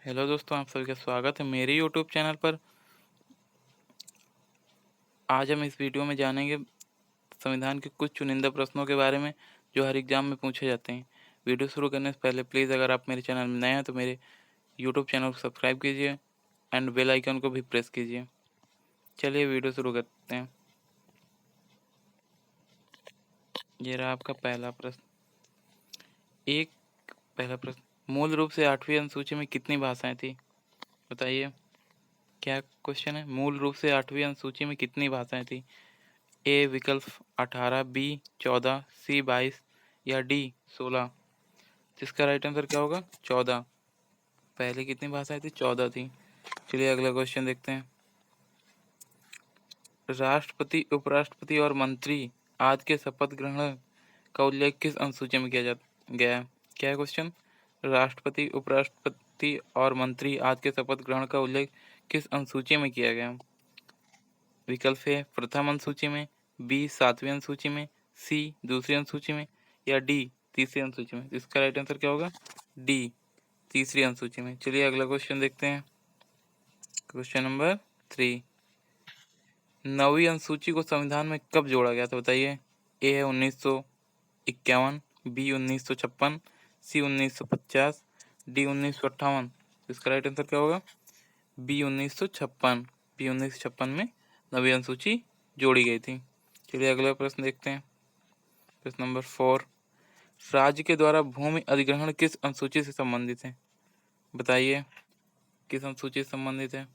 Hello दोस्तों, आप सभी का स्वागत है मेरे यूट्यूब चैनल पर। आज हम इस वीडियो में जानेंगे संविधान के कुछ चुनिंदा प्रश्नों के बारे में जो हर एग्जाम में पूछे जाते हैं। वीडियो शुरू करने से पहले प्लीज़ अगर आप मेरे चैनल में नए हैं तो मेरे यूट्यूब चैनल को सब्सक्राइब कीजिए एंड बेल आइकन को भी प्रेस कीजिए। चलिए वीडियो शुरू करते हैं। ये रहा आपका पहला प्रश्न। पहला प्रश्न, मूल रूप से 8वीं अनुसूची में कितनी भाषाएं थी? बताइए क्या क्वेश्चन है। मूल रूप से 8वीं अनुसूची में कितनी भाषाएं थी? ए विकल्प 18, बी 14, सी 22 या डी 16। इसका राइट आंसर क्या होगा? 14। पहले कितनी भाषाएं थी? 14 थी। चलिए अगला क्वेश्चन देखते हैं। राष्ट्रपति, उपराष्ट्रपति और मंत्री आदि के शपथ ग्रहण का उल्लेख किस अनुसूची में किया गया है? क्या है क्वेश्चन? राष्ट्रपति, उपराष्ट्रपति और मंत्री आदि के शपथ ग्रहण का उल्लेख किस अनुसूची में किया गया? विकल्प है प्रथम अनुसूची में, बी 7वीं अनुसूची में, सी दूसरी अनुसूची में या डी तीसरी अनुसूची में। इसका राइट आंसर क्या होगा? डी तीसरी अनुसूची में। चलिए अगला क्वेश्चन देखते हैं। क्वेश्चन नंबर 3, 9वीं अनुसूची को संविधान में कब जोड़ा गया था? बताइए। ए है 1951, बी 1956, सी 1950, डी 1958। इसका राइट आंसर क्या होगा? बी 1956। बी 1956 में 9वीं अनुसूची जोड़ी गई थी। चलिए अगला प्रश्न देखते हैं। प्रश्न नंबर 4, राज्य के द्वारा भूमि अधिग्रहण किस अनुसूची से संबंधित है? बताइए किस अनुसूची से संबंधित है?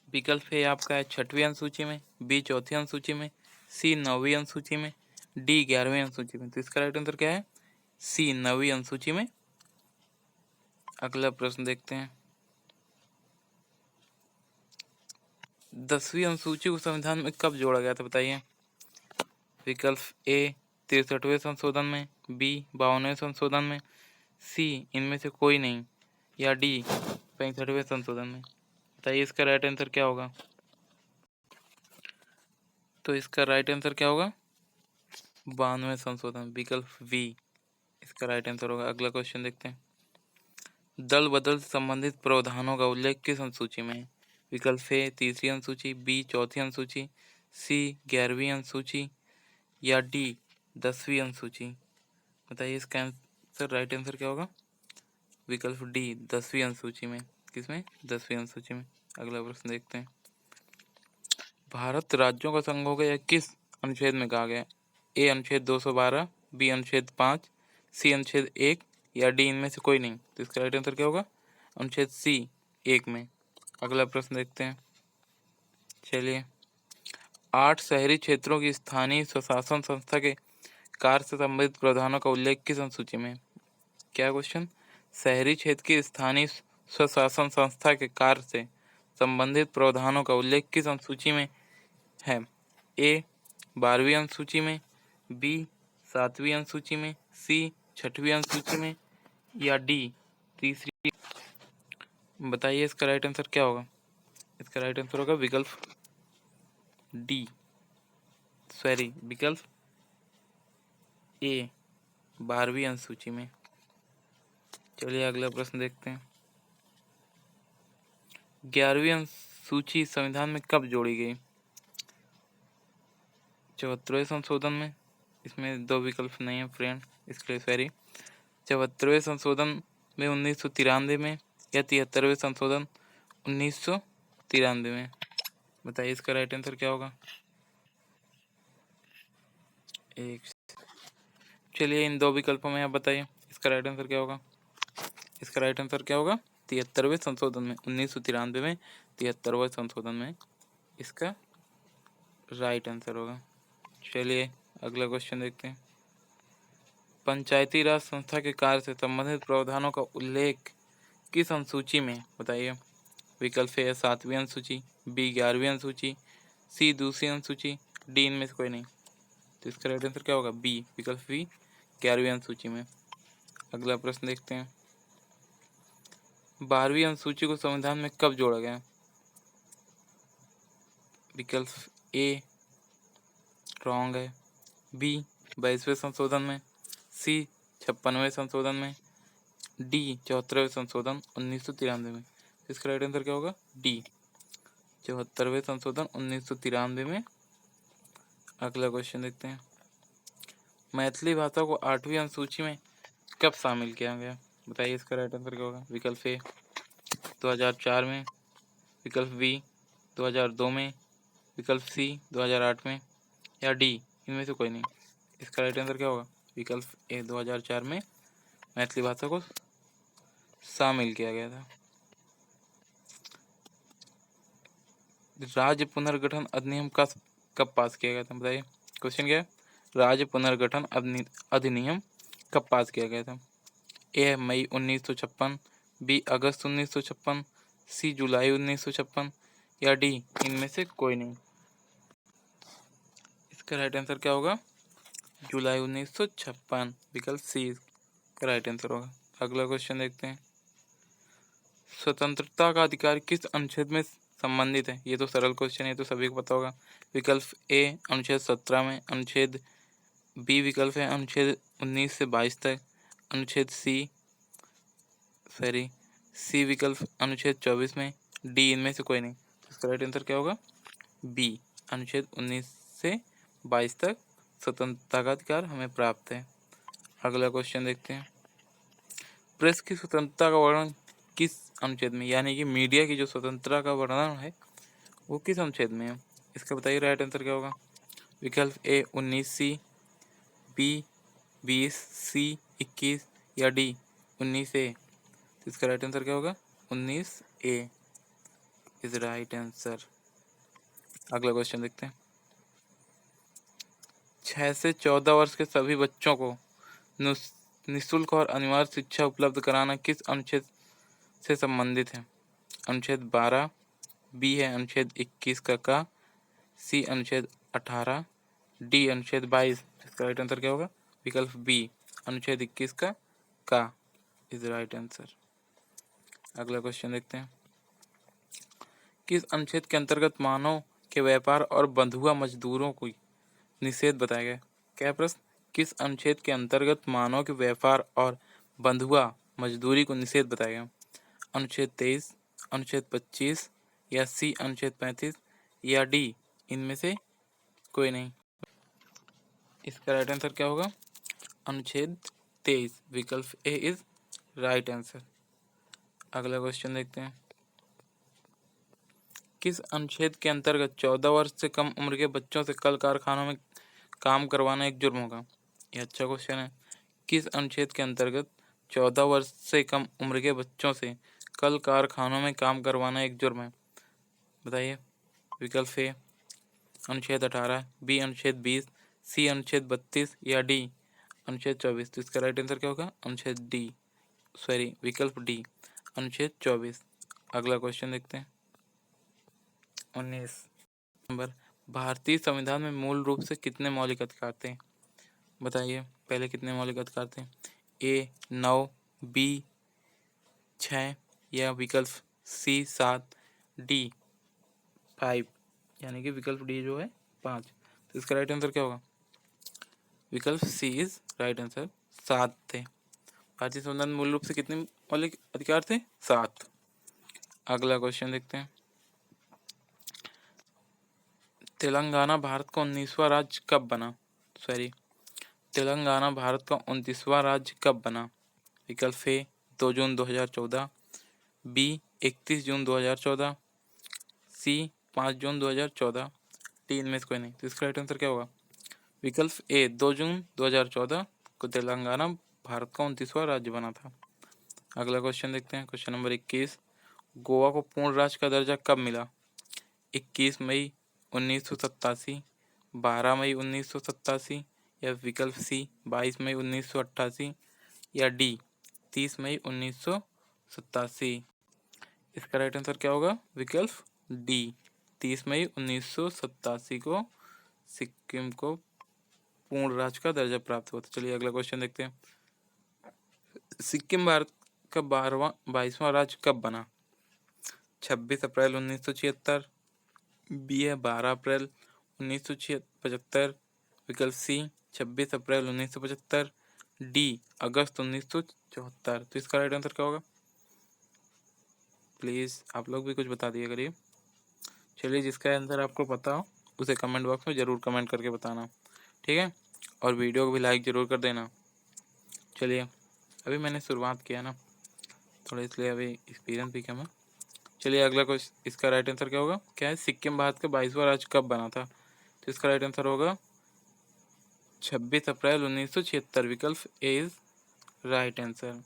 विकल्प है आपका है 6वीं अनुसूची में, बी 4थी अनुसूची में, सी 9वीं अनुसूची में, डी 11वीं अनुसूची में। तो इसका राइट आंसर क्या है? सी 9वीं अनुसूची में। अगला प्रश्न देखते हैं। 10वीं अनुसूची को संविधान में कब जोड़ा गया था? बताइए। विकल्प ए 63वें संशोधन में, बी 52वें संशोधन में, सी इनमें से कोई नहीं या डी 65वें संशोधन में। बताइए इसका राइट आंसर क्या होगा? तो इसका राइट आंसर क्या होगा? 92वें संशोधन, विकल्प वी इसका राइट आंसर होगा। अगला क्वेश्चन देखते हैं। दल बदल से संबंधित प्रावधानों का उल्लेख किस अनुसूची में है? विकल्प ए 3री अनुसूची, बी 4थी अनुसूची, सी 11वीं अनुसूची या डी 10वीं अनुसूची। बताइए इसका आंसर राइट आंसर क्या होगा? विकल्प डी 10वीं अनुसूची में। किसमें? 10वीं अनुसूची में। अगला प्रश्न देखते हैं। भारत राज्यों का संघ हो गया किस अनुच्छेद में कहा गया? ए अनुच्छेद 212, बी अनुच्छेद 5, सी अनुच्छेद 1 या डी इनमें से कोई नहीं। तो इसका राइट आंसर क्या होगा? अनुच्छेद सी 1 में। अगला प्रश्न देखते हैं। चलिए 8 शहरी क्षेत्रों की स्थानीय स्वशासन संस्था के कार्य से संबंधित प्रावधानों का उल्लेख किस अनुसूची में? क्या क्वेश्चन? शहरी क्षेत्र की स्थानीय स्वशासन संस्था के कार्य से संबंधित प्रावधानों का उल्लेख किस अनुसूची में है? ए 12वीं अनुसूची में, बी 7वीं अनुसूची में, सी 6वीं अनुसूची में या डी तीसरी। बताइए इसका राइट आंसर क्या होगा? इसका राइट आंसर होगा विकल्प डी विकल्प ए 12वीं अनुसूची में। चलिए अगला प्रश्न देखते हैं। 11वीं अनुसूची संविधान में कब जोड़ी गई? 74वें संशोधन में। इसमें दो विकल्प नहीं है फ्रेंड, इसके लिए सॉरी। 74वें संशोधन में 1993 में या 73वें संशोधन 1993 में। बताइए इसका राइट आंसर क्या होगा? एक चलिए इन दो विकल्पों में आप बताइए इसका राइट आंसर क्या होगा? इसका राइट आंसर क्या होगा? 73वें संशोधन में 1993 में 73वें संशोधन में इसका राइट आंसर होगा। चलिए अगला क्वेश्चन देखते हैं। पंचायती राज संस्था के कार्य से संबंधित प्रावधानों का उल्लेख किस अनुसूची में? बताइए। विकल्प है 7वीं अनुसूची, बी 11वीं अनुसूची, सी दूसरी अनुसूची, डी इनमें से कोई नहीं। तो इसका राइट आंसर क्या होगा? बी विकल्प बी 11वीं अनुसूची में। अगला प्रश्न देखते हैं। 12वीं अनुसूची को संविधान में कब जोड़ा गया? विकल्प ए रॉन्ग है, बी 22वें संशोधन में, सी 56वें संशोधन में डी 74वें संशोधन 1993 में। इसका राइट आंसर क्या होगा? डी 74वें संशोधन 1993 में। अगला क्वेश्चन देखते हैं, मैथिली भाषा को 8वीं अनुसूची में कब शामिल किया गया? बताइए इसका राइट आंसर क्या होगा? विकल्प ए 2004 में, विकल्प बी 2002 में, विकल्प सी 2008 में, या डी इनमें से कोई नहीं। इसका राइट आंसर क्या होगा? विकल्प ए 2004 में मैथिली भाषा को शामिल किया गया था। राज्य पुनर्गठन अधिनियम का कब पास किया गया था? बताइए क्वेश्चन क्या है? राज्य पुनर्गठन अधिनियम कब पास किया गया था? ए मई 1956, बी अगस्त 1956, सी जुलाई 1956, या डी इनमें से कोई नहीं। इसका राइट आंसर क्या होगा? जुलाई 1956, विकल्प सी का राइट आंसर होगा। अगला क्वेश्चन देखते हैं, स्वतंत्रता का अधिकार किस अनुच्छेद में संबंधित है? ये तो सरल क्वेश्चन है, ये तो सभी को पता होगा। विकल्प ए अनुच्छेद 17 में, अनुच्छेद बी विकल्प है अनुच्छेद 19 से 22 तक, अनुच्छेद सी विकल्प अनुच्छेद 24 में, डी इनमें से कोई नहीं। तो इसका राइट आंसर क्या होगा? बी अनुच्छेद 19 से 22 तक स्वतंत्रता का अधिकार हमें प्राप्त है। अगला क्वेश्चन देखते हैं, प्रेस की स्वतंत्रता का वर्णन किस अनुच्छेद में, यानी कि मीडिया की जो स्वतंत्रता का वर्णन है वो किस अनुच्छेद में है? इसका बताइए राइट आंसर क्या होगा? विकल्प ए 19C, बी 20, सी 21, या डी 19A। तो इसका राइट आंसर क्या होगा? 19A is right answer. अगला क्वेश्चन देखते हैं, 6 से 14 वर्ष के सभी बच्चों को निःशुल्क और अनिवार्य शिक्षा उपलब्ध कराना किस अनुच्छेद से संबंधित है? अनुच्छेद 12, बी है अनुच्छेद 21 का, सी अनुच्छेद 18, डी अनुच्छेद 22। इसका राइट आंसर क्या होगा? विकल्प बी अनुच्छेद 21 का इज राइट आंसर। अगला क्वेश्चन देखते हैं, किस अनुच्छेद के अंतर्गत मानव के व्यापार और बंधुआ मजदूरों को निषेध बताया गया? क्या प्रश्न? किस अनुच्छेद के अंतर्गत मानव के व्यापार और बंधुआ मजदूरी को निषेध बताया गया? अनुच्छेद 23, अनुच्छेद 25, या सी अनुच्छेद 35, या डी इनमें से कोई नहीं। इसका राइट आंसर क्या होगा? अनुच्छेद 23, विकल्प ए इज राइट आंसर। अगला क्वेश्चन देखते हैं, किस अनुच्छेद के अंतर्गत 14 वर्ष से कम उम्र के बच्चों से कल कारखानों में काम करवाना एक जुर्म होगा? यह अच्छा क्वेश्चन है। किस अनुच्छेद के अंतर्गत 14 वर्ष से कम उम्र के बच्चों से कल कारखानों में काम करवाना एक जुर्म है? बताइए। विकल्प ए अनुच्छेद 18, बी अनुच्छेद 20, सी अनुच्छेद 32, या डी अनुच्छेद 24। तो इसका राइट आंसर क्या होगा? अनुच्छेद डी विकल्प डी अनुच्छेद 24। अगला क्वेश्चन देखते हैं, 19 नंबर, भारतीय संविधान में मूल रूप से कितने मौलिक अधिकार थे? बताइए पहले कितने मौलिक अधिकार थे? ए 9, बी 6, या विकल्प सी 7, डी 5, यानी कि विकल्प डी जो है 5। तो इसका राइट आंसर क्या होगा? विकल्प सी इज राइट आंसर, 7 थे। भारतीय संविधान में मूल रूप से कितने मौलिक अधिकार थे? 7। अगला क्वेश्चन देखते हैं, तेलंगाना भारत का 19वां राज्य कब बना? तेलंगाना भारत का 29वां राज्य कब बना? विकल्प ए 2 जून 2014, बी 31 जून 2014, सी 5 जून 2014, डी इनमें से कोई नहीं। तो इसका राइट आंसर क्या होगा? विकल्प ए 2 जून 2014 को तेलंगाना भारत का 29वां राज्य बना था। अगला क्वेश्चन देखते हैं, क्वेश्चन नंबर 21, गोवा को पूर्ण राज्य का दर्जा कब मिला? 21 मई 1987, 12 मई 1987, या विकल्प सी 22 मई 1988, या डी 30 मई 1987। इसका राइट आंसर क्या होगा? विकल्प डी 30 मई 1987 को सिक्किम को पूर्ण राज्य का दर्जा प्राप्त हुआ था। चलिए अगला क्वेश्चन देखते हैं, सिक्किम भारत का 22वां राज्य कब बना? 26 अप्रैल 1976, बी है 12 अप्रैल 1975, विकल्प सी 26 अप्रैल 1975, डी अगस्त 1974। तो इसका राइट आंसर क्या होगा? प्लीज़ आप लोग भी कुछ बता दिया करिए। चलिए, जिसका आंसर आपको पता हो उसे कमेंट बॉक्स में ज़रूर कमेंट करके बताना, ठीक है? और वीडियो को भी लाइक ज़रूर कर देना। चलिए, अभी मैंने शुरुआत किया ना थोड़ा, इसलिए अभी एक्सपीरियंस भी कम है। चलिए, अगला क्वेश्चन, इसका राइट आंसर क्या होगा? क्या है, सिक्किम भारत का 22वां राज्य कब बना था? तो इसका राइट आंसर होगा 26 अप्रैल 1976। विकल्प ए इज राइट आंसर।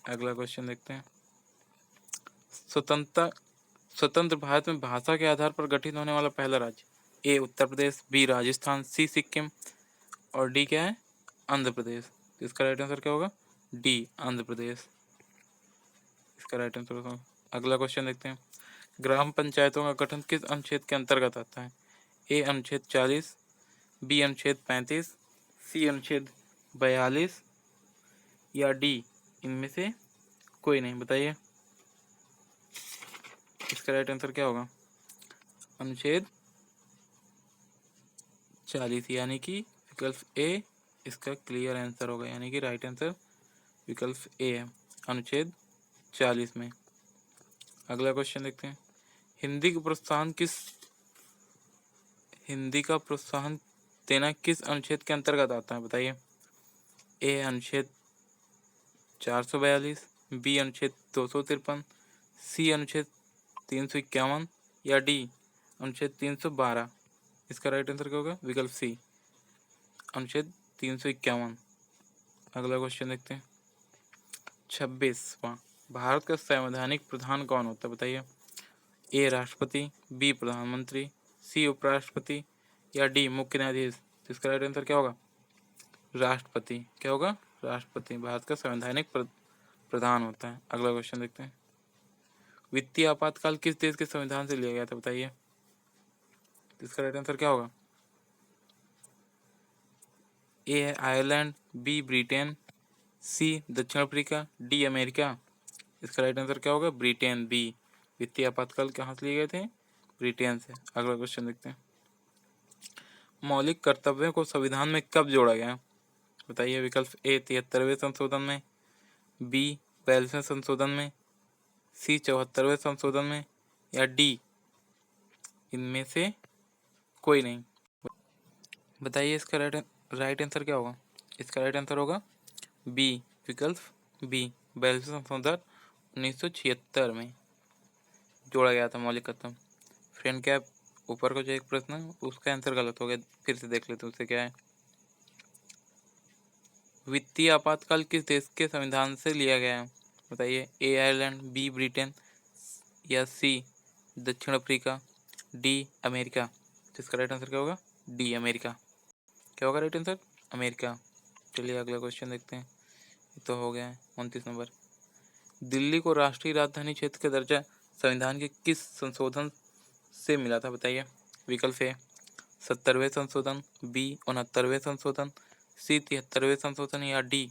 अगला क्वेश्चन देखते हैं। स्वतंत्रता स्वतंत्र भारत में भाषा के आधार पर गठित होने वाला पहला राज्य? ए उत्तर प्रदेश, बी राजस्थान, सी सिक्किम और डी क्या है? आंध्र प्रदेश। तो इसका राइट आंसर क्या होगा? डी आंध्र प्रदेश, इसका राइट आंसर होगा। अगला क्वेश्चन देखते हैं। ग्राम पंचायतों का गठन किस अनुच्छेद के अंतर्गत आता है? ए अनुच्छेद 40, बी अनुच्छेद 35, सी अनुच्छेद 42 या डी इनमें से कोई नहीं। बताइए, इसका राइट आंसर क्या होगा? अनुच्छेद 40, यानी कि विकल्प ए इसका क्लियर आंसर होगा, यानी कि राइट आंसर विकल्प ए है, अनुच्छेद 40 में। अगला क्वेश्चन देखते हैं। हिंदी का प्रोत्साहन देना किस अनुच्छेद के अंतर्गत आता है? बताइए। ए अनुच्छेद 442, बी अनुच्छेद 253, सी अनुच्छेद 351 या डी अनुच्छेद 312। इसका राइट आंसर क्या होगा? विकल्प सी, अनुच्छेद 351। अगला क्वेश्चन देखते हैं। 26वां, भारत का संवैधानिक प्रधान कौन होता है? बताइए। ए राष्ट्रपति, बी प्रधानमंत्री, सी उपराष्ट्रपति या डी मुख्य न्यायाधीश। तो इसका राइट आंसर क्या होगा? राष्ट्रपति। क्या होगा? राष्ट्रपति भारत का संवैधानिक प्रधान होता है। अगला क्वेश्चन देखते हैं। वित्तीय आपातकाल किस देश के संविधान से लिया गया था? बताइए। इसका राइट आंसर क्या होगा? ए है आयरलैंड, बी ब्रिटेन, सी दक्षिण अफ्रीका, डी अमेरिका। इसका राइट आंसर क्या होगा? Britain, B. वित्तीय आपातकाल कहाँ से लिए गए थे? ब्रिटेन से। अगला क्वेश्चन देखते हैं। मौलिक कर्तव्यों को संविधान में कब जोड़ा गया? बताइए। विकल्प ए 73वें संशोधन में, बी 42वें संशोधन में, सी 74वें संशोधन में या डी इनमें से कोई नहीं। बताइए, इसका राइट आंसर क्या होगा? इसका राइट आंसर होगा बी, विकल्प बी, 42वें संशोधन 1976 में जोड़ा गया था मौलिक कर्तव्य। फ्रेंड, क्या ऊपर को जो एक प्रश्न है उसका आंसर गलत हो गया, फिर से देख लेते उससे क्या है। वित्तीय आपातकाल किस देश के संविधान से लिया गया है? बताइए। ए आयरलैंड, बी ब्रिटेन या सी दक्षिण अफ्रीका, डी अमेरिका। तो इसका राइट आंसर क्या होगा? D America. क्या होगा राइट आंसर? अमेरिका। चलिए, अगला क्वेश्चन देखते हैं। ये तो हो गया है 29 नंबर। दिल्ली को राष्ट्रीय राजधानी क्षेत्र का दर्जा संविधान के किस संशोधन से मिला था? बताइए। विकल्प ए 70वें संशोधन, बी 69वें संशोधन, सी 73वें संशोधन या डी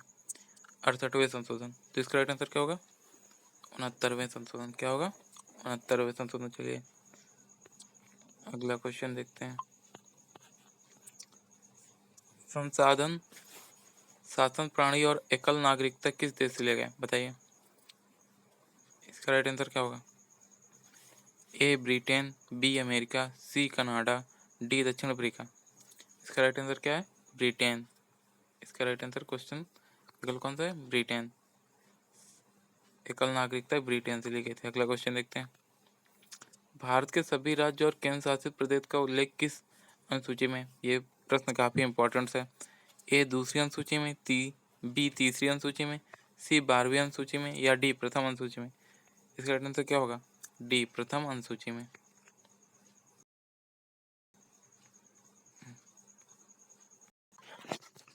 68वें संशोधन। तो इसका राइट आंसर क्या होगा? 69वें संशोधन। क्या होगा? 69वें संशोधन। चलिए, अगला क्वेश्चन देखते हैं। संसाधन, शासन प्रणाली और एकल नागरिकता किस देश से लिया गया? बताइए। इसका राइट आंसर क्या होगा? A Britain, B America, C Canada, D दक्षिण अफ्रीका। इसका राइट आंसर क्या है? ब्रिटेन। इसका राइट आंसर क्वेश्चन विकल्प कौन सा है? ब्रिटेन। एकल नागरिकता ब्रिटेन से ली गई थी। अगला क्वेश्चन देखते हैं। भारत के सभी राज्य और केंद्र शासित प्रदेश का उल्लेख किस अनुसूची में? ये प्रश्न काफी इंपॉर्टेंट है। ए दूसरी अनुसूची में, बी तीसरी अनुसूची में, सी 12वीं अनुसूची में या डी प्रथम अनुसूची में। इसका राइट आंसर क्या होगा? डी प्रथम अनुसूची में।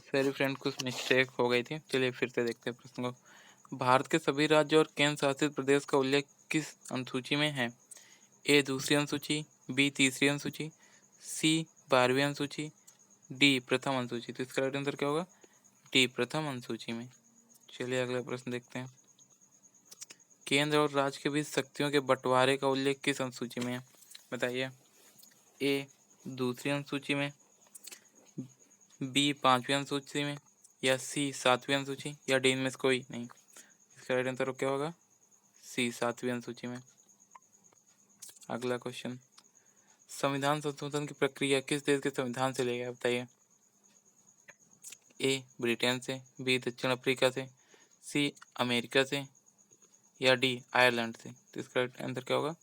सॉरी फ्रेंड, कुछ मिस्टेक हो गई थी। चलिए फिर से देखते हैं प्रश्न को। भारत के सभी राज्य और केंद्र शासित प्रदेश का उल्लेख किस अनुसूची में है? ए दूसरी अनुसूची, बी तीसरी अनुसूची, सी 12वीं अनुसूची, डी प्रथम अनुसूची। तो इसका राइट आंसर क्या होगा? डी प्रथम अनुसूची में। चलिए, अगला प्रश्न देखते हैं। केंद्र और राज्य के बीच शक्तियों के बंटवारे का उल्लेख किस अनुसूची में है? बताइए। ए दूसरी अनुसूची में, बी 5वीं अनुसूची में या सी 7वीं अनुसूची या डी इनमें से कोई नहीं? इसका राइट आंसर क्या होगा? सी 7वीं अनुसूची में। अगला क्वेश्चन, संविधान संशोधन की प्रक्रिया किस देश के संविधान से लिया गया बताइए? ए ब्रिटेन से, बी दक्षिण अफ्रीका से, सी अमेरिका से या डी आयरलैंड से? तो इसका राइट आंसर क्या होगा?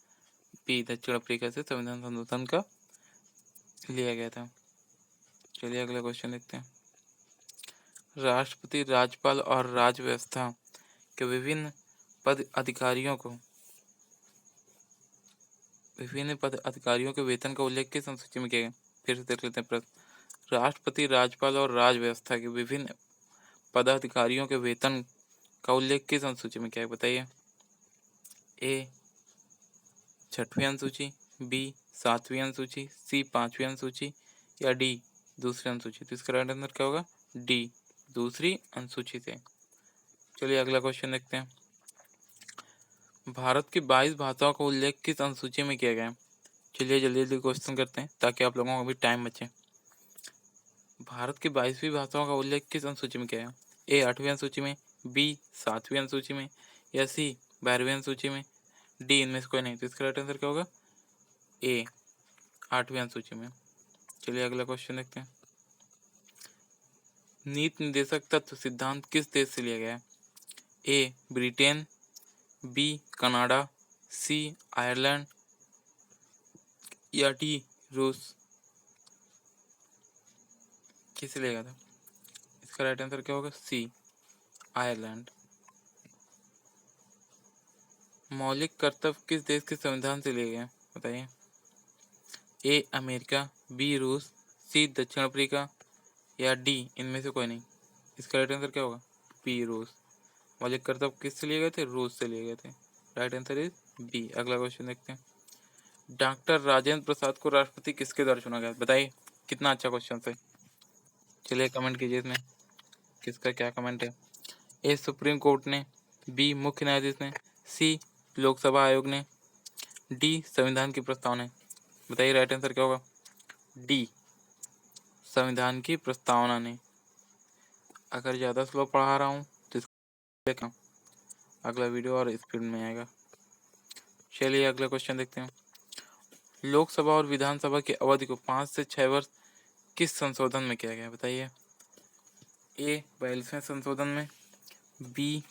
बी दक्षिण अफ्रीका से संविधान संशोधन का लिया गया था। चलिए अगला क्वेश्चन देखते हैं। राष्ट्रपति, राज्यपाल और राज्य व्यवस्था के विभिन्न पद अधिकारियों के वेतन का उल्लेख किस अनुसूची में किया गया? फिर से देख लेते हैं प्रश्न। राष्ट्रपति, राज्यपाल और राज्य व्यवस्था के विभिन्न पदाधिकारियों के वेतन का उल्लेख किस अनुसूची में किया है बताइए? ए 6वीं अनुसूची, बी 7वीं अनुसूची, सी 5वीं अनुसूची या डी दूसरी अनुसूची? तो इसका राइट आंसर क्या होगा? डी दूसरी अनुसूची से। चलिए अगला क्वेश्चन देखते हैं। भारत की 22 भाषाओं का उल्लेख किस अनुसूची में किया गया है? चलिए जल्दी जल्दी क्वेश्चन करते हैं ताकि आप लोगों को भी टाइम बचे। भारत की 22वीं भाषाओं का उल्लेख किस अनुसूची में किया गया? ए 8वीं अनुसूची में, बी 7वीं अनुसूची में या सी 12वीं अनुसूची में, डी इनमें से कोई नहीं? तो इसका राइट आंसर क्या होगा? ए 8वीं अनुसूची में। चलिए अगला क्वेश्चन देखते हैं। नीति निर्देशक तत्व सिद्धांत किस देश से लिया गया है? ए ब्रिटेन, बी कनाडा, सी आयरलैंड या डी रूस? किससे लिया गया था? इसका राइट आंसर क्या होगा? सी आयरलैंड। मौलिक कर्तव्य किस देश के संविधान से लिए गए बताइए? ए अमेरिका, बी रूस, सी दक्षिण अफ्रीका या डी इनमें से कोई नहीं? इसका राइट आंसर क्या होगा? बी रूस। मौलिक कर्तव्य किससे लिए गए थे? रूस से लिए गए थे। Right answer is B. अगला क्वेश्चन देखते हैं। डॉक्टर राजेंद्र प्रसाद को राष्ट्रपति किसके द्वारा चुना गया बताइए? कितना अच्छा क्वेश्चन है। चलिए कमेंट कीजिए इसमें किसका क्या कमेंट है। ए सुप्रीम कोर्ट ने, बी मुख्य न्यायाधीश ने, सी लोकसभा आयोग ने, डी संविधान की प्रस्तावना ने? बताइए राइट आंसर क्या होगा? डी संविधान की प्रस्तावना ने। अगर ज़्यादा स्लो पढ़ा रहा हूँ तो देखा अगला वीडियो और स्पीड में आएगा। चलिए अगला क्वेश्चन देखते हैं। लोकसभा और विधानसभा की अवधि को 5 से 6 वर्ष किस संशोधन में किया गया बताइए? ए 42वें संशोधन में, बी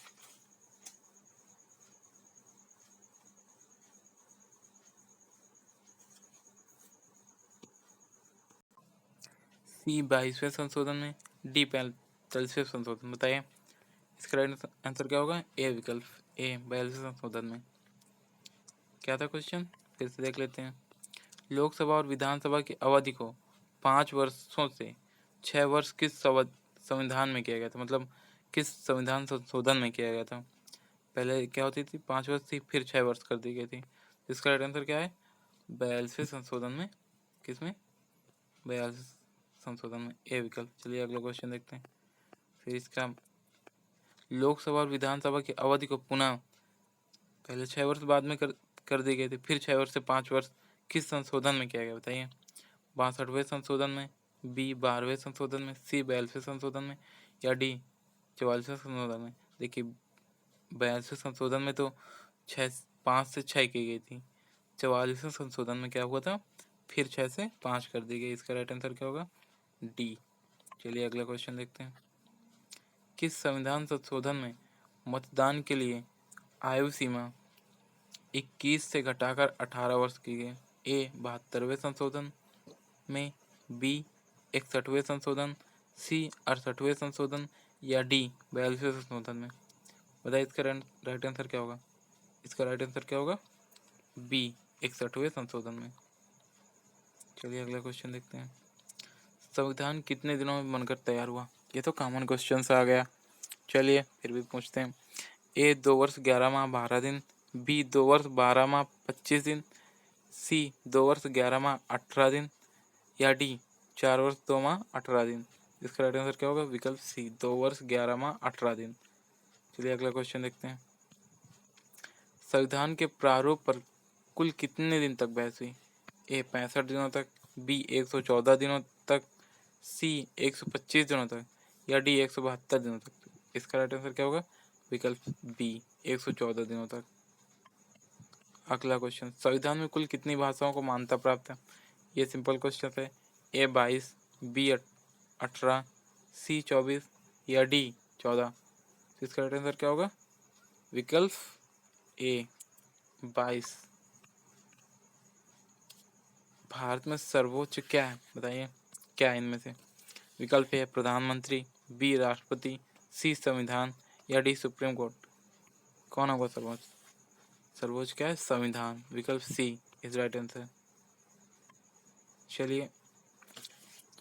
सी 22वें संशोधन में, डी 45वें संशोधन। बताइए इसका राइट आंसर क्या होगा? ए विकल्प ए 42वें संशोधन में। क्या था क्वेश्चन? फिर से देख लेते हैं। लोकसभा और विधानसभा की अवधि को 5 वर्षों से 6 वर्ष किस संविधान में किया गया था? मतलब किस संविधान संशोधन में किया गया था? पहले क्या होती थी? 5 वर्ष थी, फिर 6 वर्ष कर दी गई थी। इसका राइट आंसर क्या है? 42वें संशोधन में। किसमें? 42 संशोधन में, ए विकल्प। चलिए अगला क्वेश्चन देखते हैं। फिर इसका लोकसभा और विधानसभा की अवधि को पुनः पहले 6 वर्ष बाद में कर दी गई थी, फिर 6 वर्ष से 5 वर्ष किस संशोधन में किया गया बताइए? 62वें संशोधन में, बी 12वें संशोधन में, सी 42वें संशोधन में या डी 44वें संशोधन में? देखिए 42वें संशोधन में तो 5 से 6 की गई थी। 44वें संशोधन में क्या हुआ था? फिर 6 से 5 कर दी गई। इसका राइट आंसर क्या होगा? डी। चलिए अगला क्वेश्चन देखते हैं। किस संविधान संशोधन में मतदान के लिए आयु सीमा 21 से घटाकर 18 वर्ष की गई? ए 72वें संशोधन में, बी 61वें संशोधन, सी 68वें संशोधन या डी 42वें संशोधन में? बताइए इसका राइट आंसर क्या होगा? इसका राइट आंसर क्या होगा? बी 61वें संशोधन में। चलिए अगला क्वेश्चन देखते हैं। संविधान कितने दिनों में बनकर तैयार हुआ? ये तो कॉमन क्वेश्चन से आ गया। चलिए फिर भी पूछते हैं। ए 2 वर्ष 11 माह 12 दिन, बी 2 वर्ष 12 माह 25 दिन, सी 2 वर्ष 11 माह 18 दिन या डी 4 वर्ष 2 माह 18 दिन? इसका राइट आंसर क्या होगा? विकल्प सी 2 वर्ष 11 माह 18 दिन। चलिए अगला क्वेश्चन देखते हैं। संविधान के प्रारूप पर कुल कितने दिन तक बहस हुई? ए 65 दिनों तक, बी 114 दिनों तक, सी 125 दिनों तक या डी 172 दिनों तक। इसका राइट आंसर क्या होगा? विकल्प बी 114 दिनों तक। अगला क्वेश्चन, संविधान में कुल कितनी भाषाओं को मान्यता प्राप्त है? ये सिंपल क्वेश्चन है। ए 22, बी 18, सी 24 या डी 14। इसका राइट आंसर क्या होगा? विकल्प ए 22। भारत में सर्वोच्च क्या है बताइए, क्या है इनमें से? विकल्प ए प्रधानमंत्री, बी राष्ट्रपति, सी संविधान या डी सुप्रीम कोर्ट। कौन होगा सर्वोच्च? सर्वोच्च क्या है? संविधान। विकल्प सी इज राइट आंसर।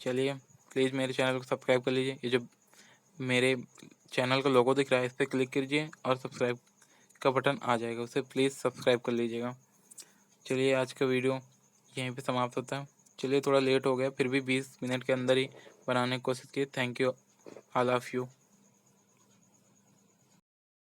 चलिए प्लीज़ मेरे चैनल को सब्सक्राइब कर लीजिए। ये जो मेरे चैनल का लोगो दिख रहा है इस पर क्लिक कीजिए और सब्सक्राइब का बटन आ जाएगा, उसे प्लीज़ सब्सक्राइब कर लीजिएगा। चलिए आज का वीडियो यहीं पे समाप्त होता है। चलिए थोड़ा लेट हो गया, फिर भी 20 मिनट के अंदर ही बनाने की कोशिश की। Thank you all of you.